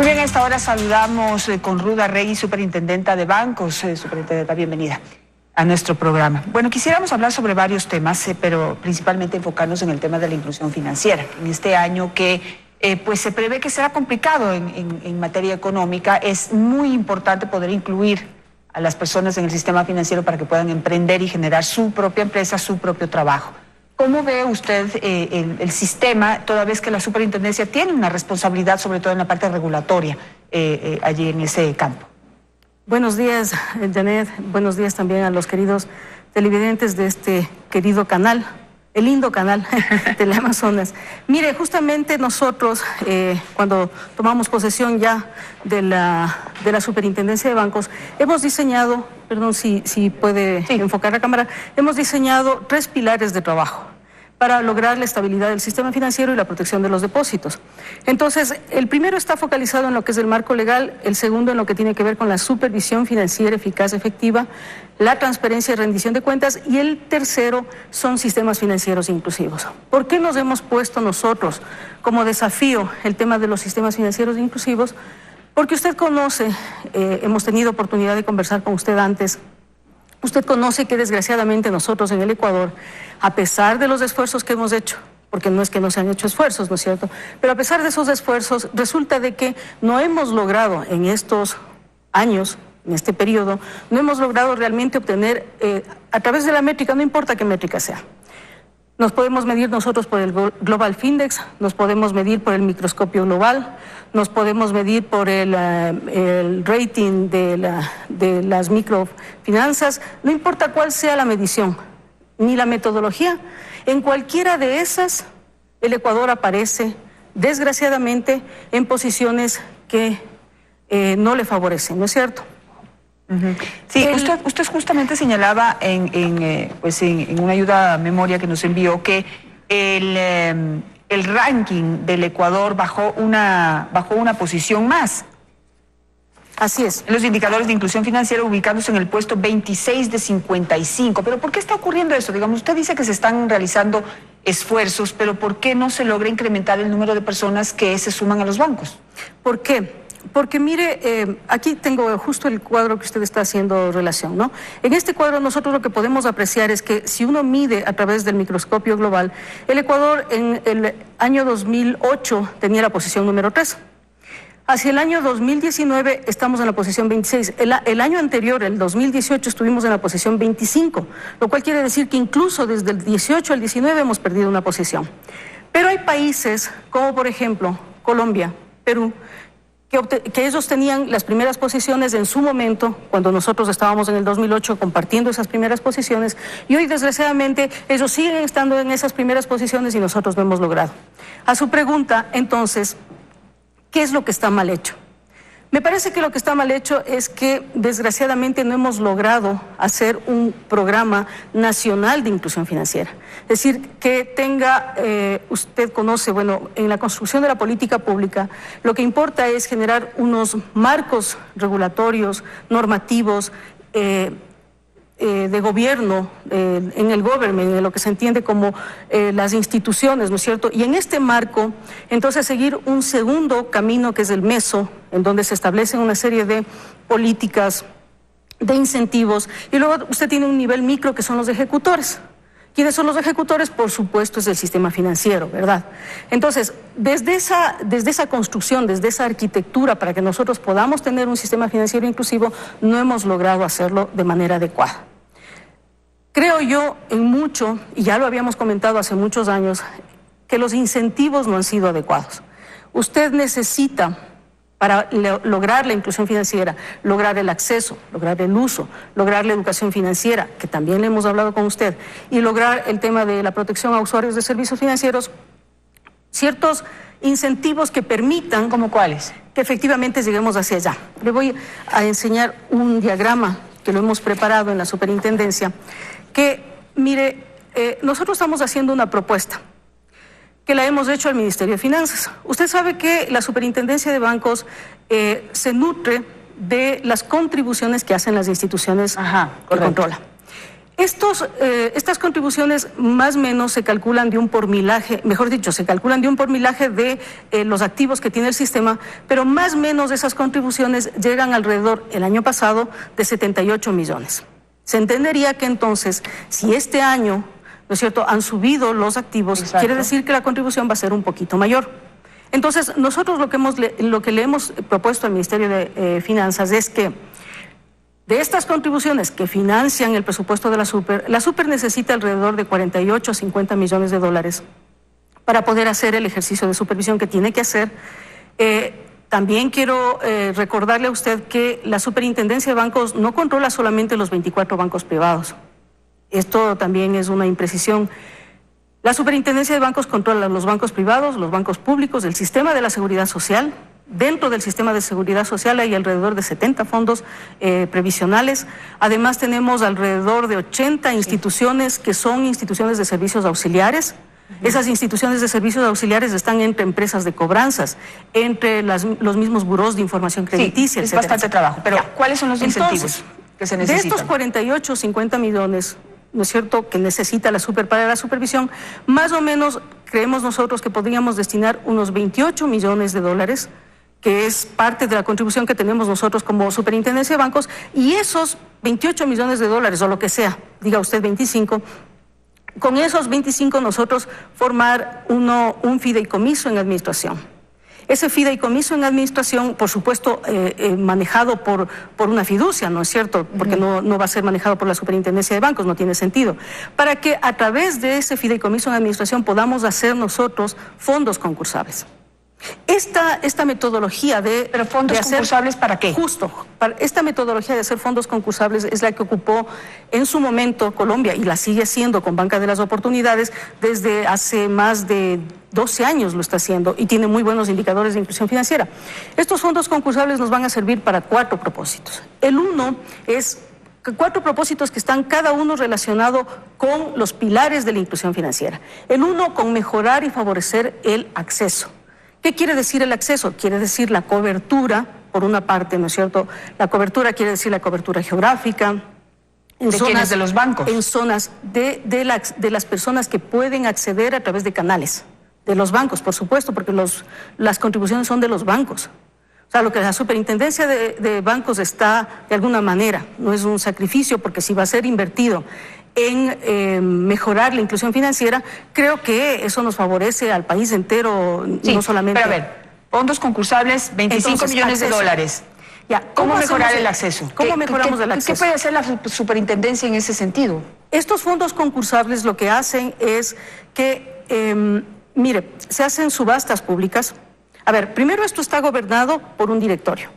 Muy bien, a esta hora saludamos con Ruda Rey, superintendenta de bancos. Superintendenta, bienvenida a nuestro programa. Bueno, quisiéramos hablar sobre varios temas, pero principalmente enfocarnos en el tema de la inclusión financiera. En este año que pues se prevé que será complicado en materia económica, es muy importante poder incluir a las personas en el sistema financiero para que puedan emprender y generar su propia empresa, su propio trabajo. ¿Cómo ve usted el sistema, toda vez que la superintendencia tiene una responsabilidad, sobre todo en la parte regulatoria, allí en ese campo? Buenos días, Janet. Buenos días también a los queridos televidentes de este querido canal, el lindo canal Teleamazonas. Mire, justamente nosotros, cuando tomamos posesión ya de la superintendencia de bancos, hemos diseñado, perdón si puede enfocar la cámara, hemos diseñado 3 pilares de trabajo para lograr la estabilidad del sistema financiero y la protección de los depósitos. Entonces, el primero está focalizado en lo que es el marco legal, el segundo en lo que tiene que ver con la supervisión financiera eficaz, efectiva, la transparencia y rendición de cuentas, y el tercero son sistemas financieros inclusivos. ¿Por qué nos hemos puesto nosotros como desafío el tema de los sistemas financieros inclusivos? Porque usted conoce, hemos tenido oportunidad de conversar con usted antes. Usted conoce que desgraciadamente nosotros en el Ecuador, a pesar de los esfuerzos que hemos hecho, porque no es que no se han hecho esfuerzos, ¿no es cierto?, pero a pesar de esos esfuerzos, resulta de que no hemos logrado en estos años, en este periodo, no hemos logrado realmente obtener, a través de la métrica, no importa qué métrica sea. Nos podemos medir nosotros por el Global Findex, nos podemos medir por el microscopio global, nos podemos medir por el rating de las microfinanzas, no importa cuál sea la medición, ni la metodología, en cualquiera de esas el Ecuador aparece, desgraciadamente, en posiciones que no le favorecen, ¿no es cierto? Sí, usted justamente señalaba en una ayuda a memoria que nos envió que el ranking del Ecuador bajó una posición más. Así es. Los indicadores de inclusión financiera ubicándose en el puesto 26 de 55. ¿Pero por qué está ocurriendo eso? Digamos, usted dice que se están realizando esfuerzos, pero ¿por qué no se logra incrementar el número de personas que se suman a los bancos? ¿Por qué? Porque mire, aquí tengo justo el cuadro que usted está haciendo relación, ¿no? En este cuadro nosotros lo que podemos apreciar es que si uno mide a través del microscopio global, el Ecuador en el año 2008 tenía la posición número 3. Hacia el año 2019 estamos en la posición 26. El año anterior, el 2018, estuvimos en la posición 25, lo cual quiere decir que incluso desde el 18 al 19 hemos perdido una posición. Pero hay países como, por ejemplo, Colombia, Perú, que ellos tenían las primeras posiciones en su momento, cuando nosotros estábamos en el 2008 compartiendo esas primeras posiciones, y hoy desgraciadamente ellos siguen estando en esas primeras posiciones y nosotros no hemos logrado. A su pregunta, entonces, ¿qué es lo que está mal hecho? Me parece que lo que está mal hecho es que desgraciadamente no hemos logrado hacer un programa nacional de inclusión financiera. Es decir, que tenga, usted conoce, bueno, en la construcción de la política pública, lo que importa es generar unos marcos regulatorios, normativos, de gobierno, en el government, en lo que se entiende como las instituciones, ¿no es cierto? Y en este marco, entonces, seguir un segundo camino que es el MESO, en donde se establecen una serie de políticas, de incentivos, y luego usted tiene un nivel micro que son los ejecutores. ¿Quiénes son los ejecutores? Por supuesto, es el sistema financiero, ¿verdad? Entonces, desde esa construcción, desde esa arquitectura, para que nosotros podamos tener un sistema financiero inclusivo, no hemos logrado hacerlo de manera adecuada. Creo yo en mucho, y ya lo habíamos comentado hace muchos años, que los incentivos no han sido adecuados. Usted necesita, para lograr la inclusión financiera, lograr el acceso, lograr el uso, lograr la educación financiera, que también le hemos hablado con usted, y lograr el tema de la protección a usuarios de servicios financieros, ciertos incentivos que permitan... ¿Cómo cuáles? Que efectivamente lleguemos hacia allá. Le voy a enseñar un diagrama que lo hemos preparado en la superintendencia, que, mire, nosotros estamos haciendo una propuesta que la hemos hecho al Ministerio de Finanzas. Usted sabe que la superintendencia de bancos se nutre de las contribuciones que hacen las instituciones que controla. Estas contribuciones más o menos se calculan de un pormilaje, mejor dicho, se calculan de un pormilaje de los activos que tiene el sistema, pero más o menos esas contribuciones llegan alrededor, el año pasado, de 78 millones. Se entendería que entonces, si este año, ¿no es cierto?, han subido los activos, exacto, quiere decir que la contribución va a ser un poquito mayor. Entonces, nosotros lo que le hemos propuesto al Ministerio de Finanzas es que de estas contribuciones que financian el presupuesto de la Super necesita alrededor de 48 a 50 millones de dólares para poder hacer el ejercicio de supervisión que tiene que hacer. También quiero recordarle a usted que la Superintendencia de Bancos no controla solamente los 24 bancos privados. Esto también es una imprecisión. La Superintendencia de Bancos controla los bancos privados, los bancos públicos, el sistema de la seguridad social. Dentro del sistema de seguridad social hay alrededor de 70 fondos previsionales. Además tenemos alrededor de 80 instituciones que son instituciones de servicios auxiliares. Esas instituciones de servicios auxiliares están entre empresas de cobranzas, entre los mismos burós de información crediticia, sí, es etcétera, bastante etcétera. trabajo. Pero ¿cuáles son los incentivos que se necesitan? De estos 48 o 50 millones, ¿no es cierto?, que necesita la Super para la supervisión, más o menos creemos nosotros que podríamos destinar unos 28 millones de dólares, que es parte de la contribución que tenemos nosotros como Superintendencia de Bancos, y esos 28 millones de dólares, o lo que sea, diga usted 25, con esos 25 nosotros formar un fideicomiso en administración. Ese fideicomiso en administración, por supuesto, manejado por una fiducia, ¿no es cierto? Porque no va a ser manejado por la Superintendencia de Bancos, no tiene sentido. Para que a través de ese fideicomiso en administración podamos hacer nosotros fondos concursables. Esta metodología de... ¿Pero fondos concursables para qué? Justo, esta metodología de hacer fondos concursables es la que ocupó en su momento Colombia y la sigue haciendo con Banca de las Oportunidades desde hace más de 12 años lo está haciendo y tiene muy buenos indicadores de inclusión financiera. Estos fondos concursables nos van a servir para 4 propósitos. El uno es 4 propósitos que están cada uno relacionado con los pilares de la inclusión financiera. El uno, con mejorar y favorecer el acceso. ¿Qué quiere decir el acceso? Quiere decir la cobertura, por una parte, ¿no es cierto? La cobertura quiere decir la cobertura geográfica. ¿De quiénes? ¿De los bancos? En zonas de las personas que pueden acceder a través de canales. De los bancos, por supuesto, porque las contribuciones son de los bancos. O sea, lo que la Superintendencia de Bancos está, de alguna manera, no es un sacrificio, porque si va a ser invertido en mejorar la inclusión financiera, creo que eso nos favorece al país entero, sí, no solamente... Pero a ver, fondos concursables, 25 Entonces, millones acceso. de dólares. Ya, ¿Cómo mejorar el acceso? ¿Cómo mejoramos el acceso? ¿Qué puede hacer la Superintendencia en ese sentido? Estos fondos concursables lo que hacen es que, mire, se hacen subastas públicas. A ver, primero esto está gobernado por un directorio,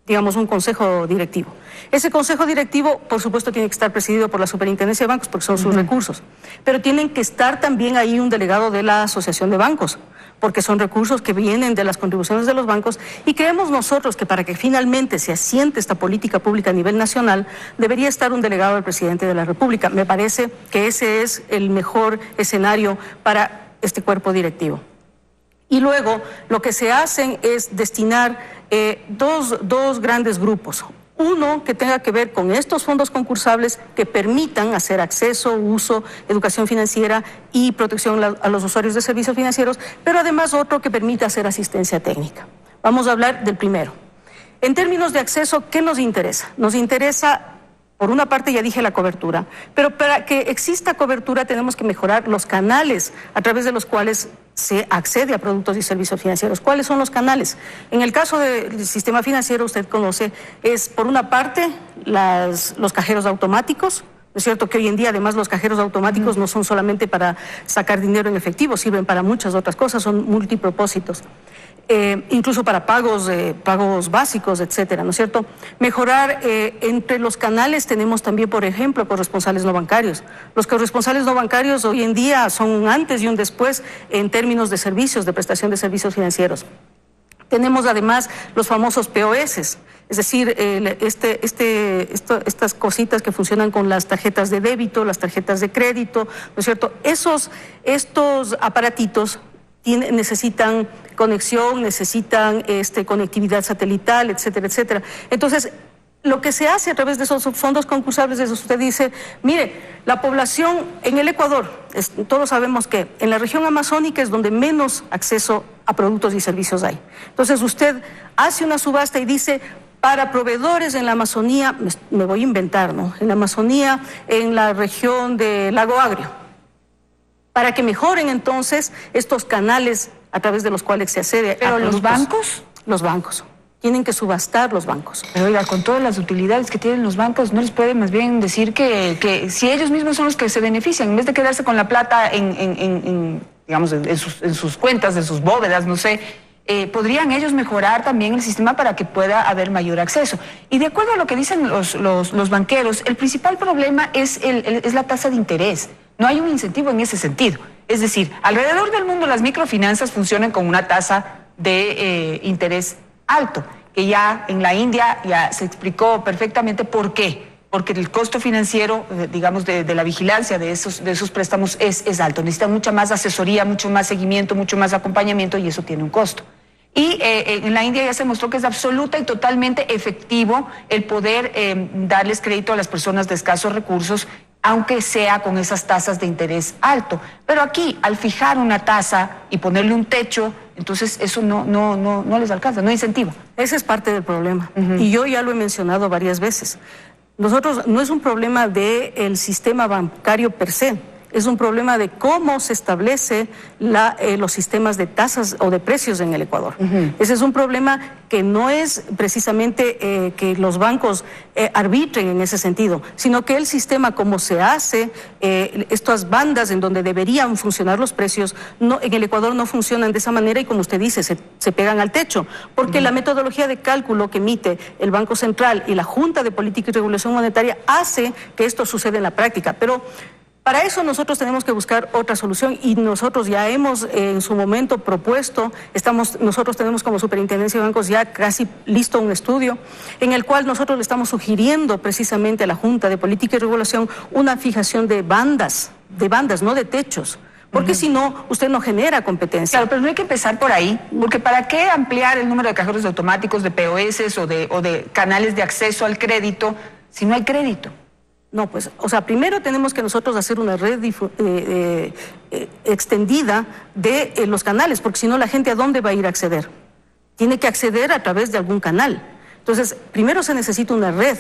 digamos un consejo directivo. Ese consejo directivo, por supuesto, tiene que estar presidido por la Superintendencia de Bancos porque son sus recursos, pero tienen que estar también ahí un delegado de la Asociación de Bancos, porque son recursos que vienen de las contribuciones de los bancos, y creemos nosotros que para que finalmente se asiente esta política pública a nivel nacional, debería estar un delegado del presidente de la República. Me parece que ese es el mejor escenario para este cuerpo directivo. Y luego lo que se hacen es destinar dos grandes grupos. Uno que tenga que ver con estos fondos concursables que permitan hacer acceso, uso, educación financiera y protección a los usuarios de servicios financieros, pero además otro que permita hacer asistencia técnica. Vamos a hablar del primero. En términos de acceso, ¿qué nos interesa? Nos interesa, por una parte ya dije la cobertura, pero para que exista cobertura tenemos que mejorar los canales a través de los cuales se accede a productos y servicios financieros. ¿Cuáles son los canales? En el caso del sistema financiero, usted conoce, es por una parte los cajeros automáticos. ¿No es cierto que hoy en día además los cajeros automáticos no son solamente para sacar dinero en efectivo, sirven para muchas otras cosas, son multipropósitos? Incluso para pagos básicos, etcétera, ¿no es cierto? Mejorar entre los canales tenemos también, por ejemplo, corresponsales no bancarios. Los corresponsales no bancarios hoy en día son un antes y un después en términos de servicios, de prestación de servicios financieros. Tenemos además los famosos POS, es decir, estas cositas que funcionan con las tarjetas de débito, las tarjetas de crédito, ¿no es cierto? Estos aparatitos necesitan conexión, necesitan conectividad satelital, etcétera, etcétera. Entonces, lo que se hace a través de esos fondos concursables es usted dice, mire, la población en el Ecuador, todos sabemos que en la región amazónica es donde menos acceso a productos y servicios hay. Entonces usted hace una subasta y dice, para proveedores en la Amazonía, me voy a inventar, ¿no? En la Amazonía, en la región de Lago Agrio, para que mejoren entonces estos canales a través de los cuales se accede a ¿Pero los bancos? Los bancos. Tienen que subastar los bancos. Pero oiga, con todas las utilidades que tienen los bancos, ¿no les puede más bien decir que si ellos mismos son los que se benefician, en vez de quedarse con la plata digamos, en sus cuentas, en sus bóvedas, no sé, podrían ellos mejorar también el sistema para que pueda haber mayor acceso? Y de acuerdo a lo que dicen los banqueros, el principal problema es la tasa de interés. No hay un incentivo en ese sentido. Es decir, alrededor del mundo las microfinanzas funcionan con una tasa de interés alto, que ya en la India ya se explicó perfectamente por qué. Porque el costo financiero, digamos, de la vigilancia de esos préstamos es alto. Necesitan mucha más asesoría, mucho más seguimiento, mucho más acompañamiento, y eso tiene un costo. Y en la India ya se mostró que es absoluta y totalmente efectivo el poder darles crédito a las personas de escasos recursos, aunque sea con esas tasas de interés alto. Pero aquí, al fijar una tasa y ponerle un techo, entonces eso no les alcanza, no incentiva. Ese es parte del problema. Y yo ya lo he mencionado varias veces. Nosotros, no es un problema del sistema bancario per se, es un problema de cómo se establece los sistemas de tasas o de precios en el Ecuador. Ese es un problema que no es precisamente que los bancos arbitren en ese sentido, sino que el sistema como se hace, estas bandas en donde deberían funcionar los precios, en el Ecuador no funcionan de esa manera y, como usted dice, se pegan al techo, porque la metodología de cálculo que emite el Banco Central y la Junta de Política y Regulación Monetaria hace que esto suceda en la práctica. Pero para eso nosotros tenemos que buscar otra solución, y nosotros ya hemos en su momento propuesto, nosotros tenemos como Superintendencia de Bancos ya casi listo un estudio en el cual nosotros le estamos sugiriendo precisamente a la Junta de Política y Regulación una fijación de bandas, no de techos. Porque si no, usted no genera competencia. Claro, pero no hay que empezar por ahí, porque ¿para qué ampliar el número de cajeros automáticos, de POS o de canales de acceso al crédito si no hay crédito? No, pues, o sea, primero tenemos que nosotros hacer una red extendida de los canales, porque si no, la gente ¿a dónde va a ir a acceder? Tiene que acceder a través de algún canal. Entonces, primero se necesita una red,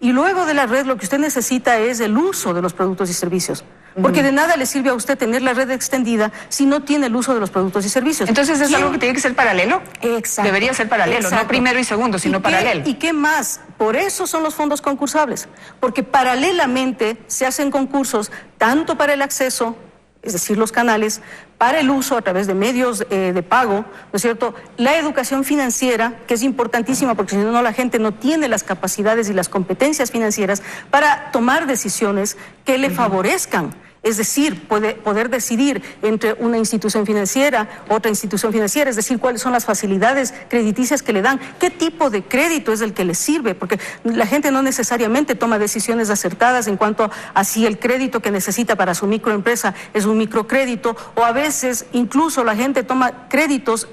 y luego de la red lo que usted necesita es el uso de los productos y servicios. Porque de nada le sirve a usted tener la red extendida si no tiene el uso de los productos y servicios. Entonces, ¿es algo que tiene que ser paralelo? Exacto. Debería ser paralelo, exacto. No primero y segundo, sino paralelo. ¿Y qué más? Por eso son los fondos concursables, porque paralelamente se hacen concursos tanto para el acceso, es decir, los canales, para el uso a través de medios de pago, ¿no es cierto? La educación financiera, que es importantísima, porque si no, la gente no tiene las capacidades y las competencias financieras para tomar decisiones que le favorezcan. Es decir, poder decidir entre una institución financiera, otra institución financiera, es decir, cuáles son las facilidades crediticias que le dan, qué tipo de crédito es el que le sirve, porque la gente no necesariamente toma decisiones acertadas en cuanto a si el crédito que necesita para su microempresa es un microcrédito, o a veces incluso la gente toma créditos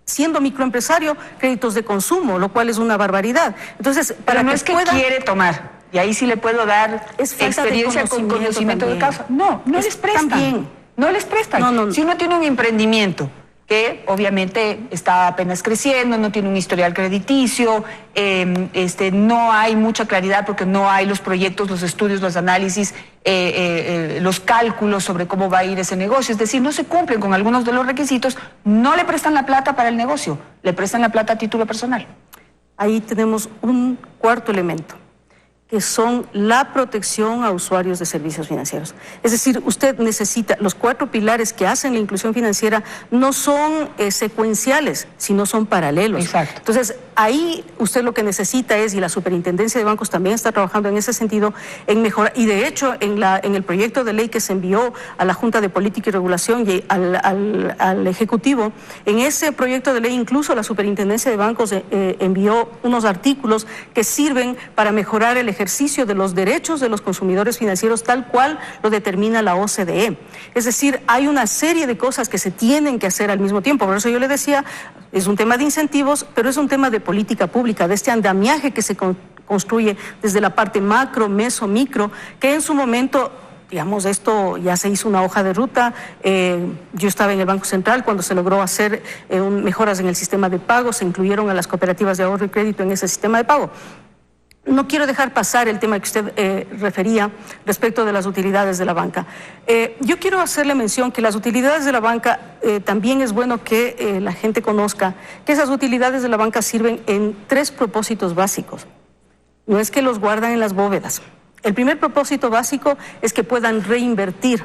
siendo microempresario, créditos de consumo, lo cual es una barbaridad. Entonces, pero no es que quiere tomar. Y ahí sí le puedo dar experiencia con conocimiento de causa. No les prestan. También. No les prestan. No. Si uno tiene un emprendimiento que obviamente está apenas creciendo, no tiene un historial crediticio, no hay mucha claridad porque no hay los proyectos, los estudios, los análisis, los cálculos sobre cómo va a ir ese negocio. Es decir, no se cumplen con algunos de los requisitos, no le prestan la plata para el negocio, le prestan la plata a título personal. Ahí tenemos un cuarto elemento, que son la protección a usuarios de servicios financieros. Es decir, usted necesita, los 4 pilares que hacen la inclusión financiera no son secuenciales, sino son paralelos. Exacto. Entonces, ahí usted lo que necesita es, y la Superintendencia de Bancos también está trabajando en ese sentido, en mejorar, y de hecho en el proyecto de ley que se envió a la Junta de Política y Regulación y al Ejecutivo, en ese proyecto de ley incluso la Superintendencia de Bancos envió unos artículos que sirven para mejorar el ejercicio de los derechos de los consumidores financieros tal cual lo determina la OCDE. Es decir, hay una serie de cosas que se tienen que hacer al mismo tiempo. Por eso yo le decía, es un tema de incentivos, pero es un tema de política pública, de este andamiaje que se construye desde la parte macro, meso, micro, que en su momento, digamos, esto ya se hizo una hoja de ruta. Yo estaba en el Banco Central cuando se logró hacer mejoras en el sistema de pago, se incluyeron a las cooperativas de ahorro y crédito en ese sistema de pago. No quiero dejar pasar el tema que usted refería respecto de las utilidades de la banca. Yo quiero hacerle mención que las utilidades de la banca, también es bueno que la gente conozca que esas utilidades de la banca sirven en 3 propósitos básicos. No es que los guardan en las bóvedas. El primer propósito básico es que puedan reinvertir.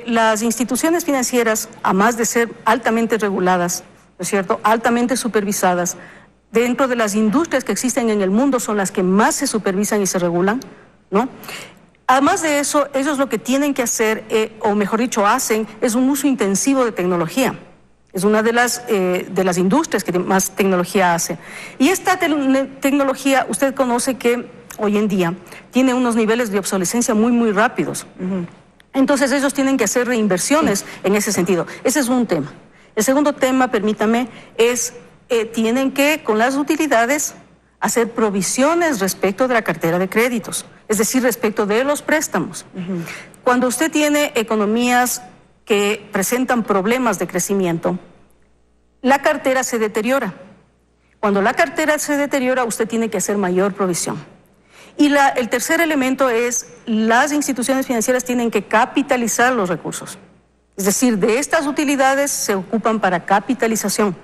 Las instituciones financieras, a más de ser altamente reguladas, ¿no es cierto?, altamente supervisadas, dentro de las industrias que existen en el mundo son las que más se supervisan y se regulan, ¿no? Además de eso, ellos lo que tienen que hacer, o mejor dicho, hacen, es un uso intensivo de tecnología. Es una de las industrias que más tecnología hace. Y esta tecnología, usted conoce que hoy en día tiene unos niveles de obsolescencia muy, muy rápidos. Entonces ellos tienen que hacer reinversiones en ese sentido. Ese es un tema. El segundo tema, permítame, es tienen que, con las utilidades, hacer provisiones respecto de la cartera de créditos, es decir, respecto de los préstamos. Cuando usted tiene economías que presentan problemas de crecimiento, la cartera se deteriora. Cuando la cartera se deteriora, usted tiene que hacer mayor provisión. Y el tercer elemento es, las instituciones financieras tienen que capitalizar los recursos. Es decir, de estas utilidades se ocupan para capitalización.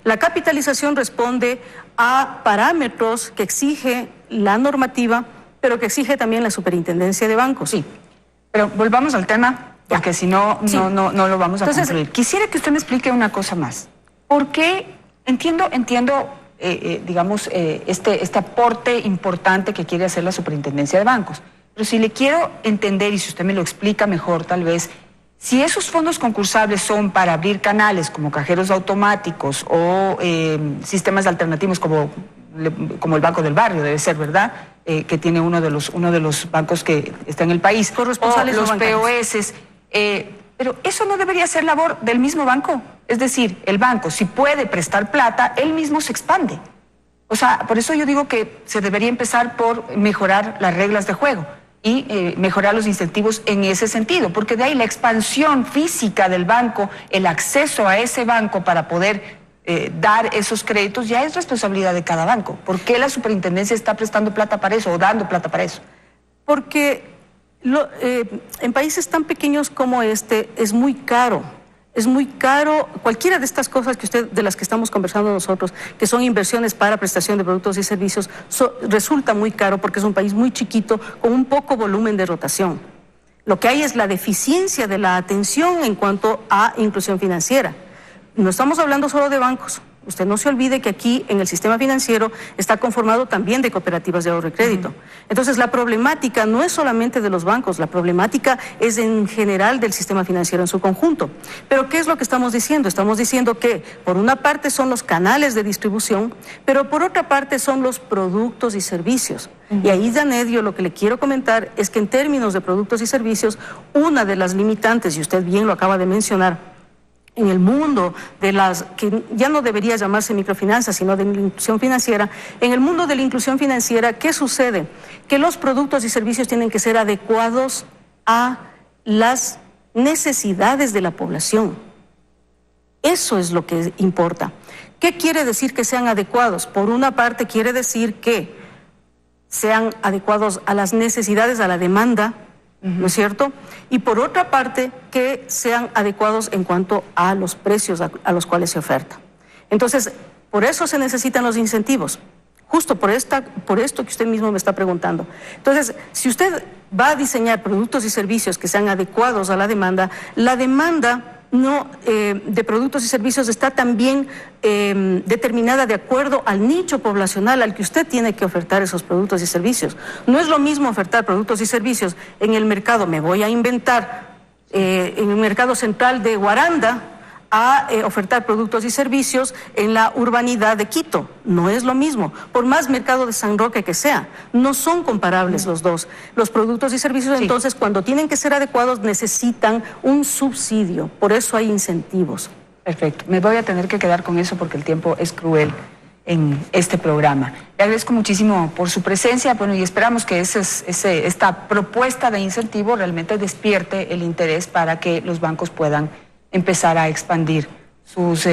La capitalización responde a parámetros que exige la normativa, pero que exige también la superintendencia de bancos. Sí, pero volvamos al tema, porque si no, no lo vamos a concluir. Quisiera que usted me explique una cosa más. ¿Por qué? Entiendo, digamos, este aporte importante que quiere hacer la superintendencia de bancos, pero si le quiero entender, y si usted me lo explica mejor tal vez, si esos fondos concursables son para abrir canales como cajeros automáticos o sistemas alternativos como el Banco del Barrio, debe ser, ¿verdad? Que tiene uno de los bancos que está en el país, corresponsales o los POS, pero eso no debería ser labor del mismo banco. Es decir, el banco, si puede prestar plata, él mismo se expande. O sea, por eso yo digo que se debería empezar por mejorar las reglas de juego y mejorar los incentivos en ese sentido, porque de ahí la expansión física del banco, el acceso a ese banco para poder dar esos créditos ya es responsabilidad de cada banco. ¿Por qué la superintendencia está prestando plata para eso o dando plata para eso? Porque en países tan pequeños como este es muy caro. Es muy caro cualquiera de estas cosas de las que estamos conversando nosotros, que son inversiones para prestación de productos y servicios, resulta muy caro porque es un país muy chiquito con un poco volumen de rotación. Lo que hay es la deficiencia de la atención en cuanto a inclusión financiera. No estamos hablando solo de bancos. Usted no se olvide que aquí en el sistema financiero está conformado también de cooperativas de ahorro y crédito. Entonces la problemática no es solamente de los bancos, la problemática es en general del sistema financiero en su conjunto. Pero ¿qué es lo que estamos diciendo? Estamos diciendo que por una parte son los canales de distribución, pero por otra parte son los productos y servicios. Y ahí, Janet, yo lo que le quiero comentar es que en términos de productos y servicios, una de las limitantes, y usted bien lo acaba de mencionar, en el mundo de las, que ya no debería llamarse microfinanzas, sino de la inclusión financiera, en el mundo de la inclusión financiera, ¿qué sucede? Que los productos y servicios tienen que ser adecuados a las necesidades de la población. Eso es lo que importa. ¿Qué quiere decir que sean adecuados? Por una parte quiere decir que sean adecuados a las necesidades, a la demanda, ¿no es cierto? Y por otra parte, que sean adecuados en cuanto a los precios a los cuales se oferta. Entonces, por eso se necesitan los incentivos, justo por esto que usted mismo me está preguntando. Entonces, si usted va a diseñar productos y servicios que sean adecuados a la demanda de productos y servicios está también determinada de acuerdo al nicho poblacional al que usted tiene que ofertar esos productos y servicios. No es lo mismo ofertar productos y servicios en el mercado, me voy a inventar, en el mercado central de Guaranda, a ofertar productos y servicios en la urbanidad de Quito. No es lo mismo, por más mercado de San Roque que sea, no son comparables los dos. Los productos y servicios, entonces, cuando tienen que ser adecuados, necesitan un subsidio, por eso hay incentivos. Perfecto, me voy a tener que quedar con eso porque el tiempo es cruel. en este programa. Le agradezco muchísimo por su presencia, bueno, y esperamos que esta propuesta de incentivo realmente despierte el interés para que los bancos puedan empezar a expandir sus,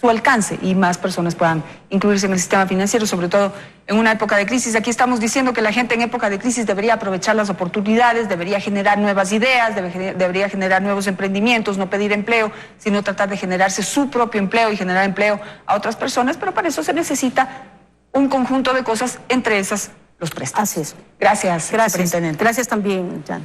su alcance y más personas puedan incluirse en el sistema financiero, sobre todo en una época de crisis. Aquí estamos diciendo que la gente en época de crisis debería aprovechar las oportunidades, debería generar nuevas ideas, debería generar nuevos emprendimientos, no pedir empleo, sino tratar de generarse su propio empleo y generar empleo a otras personas, pero para eso se necesita un conjunto de cosas, entre esas los préstamos. Así es. Gracias, Gracias. superintendente. Gracias también, Jan.